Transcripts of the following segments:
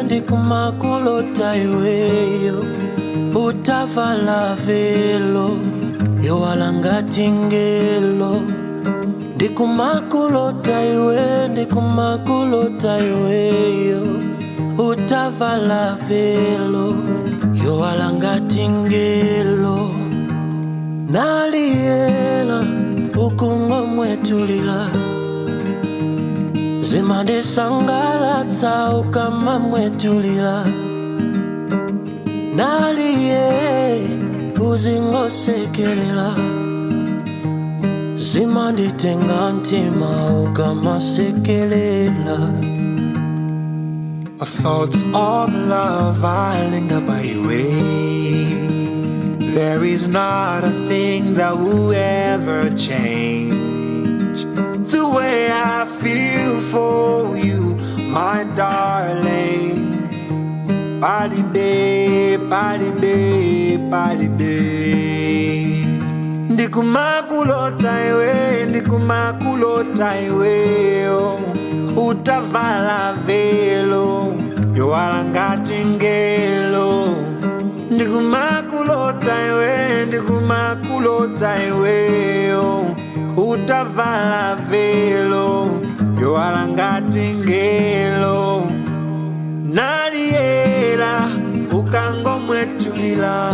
Ndikumakulota iweyo utavala velo yowalangati ngelo. Ndikumakulota iweyo utavala velo yowalangati ngelo. Naliela ukungomwetulila zimandisangalatsa ukamamwetulila. Naliye uzingosekelela zimanditenga ntima ukamasekelela. My thoughts of love I linger by your way. There is not a thing that will ever change the way I feel for you, my darling. Body babe, body babe, body babe. Ndikumakulota iwe utavala velo yowalangati ngelo. Ndikumakulota iwe utavala velo yowalangati ngelo. Naliela ukangomwetulila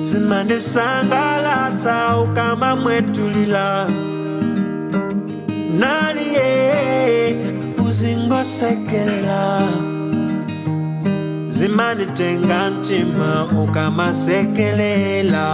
zimandisangalatsa ukamamwetulila. Naliye uzingosekelela zimanditenga ntima ukamasekelela.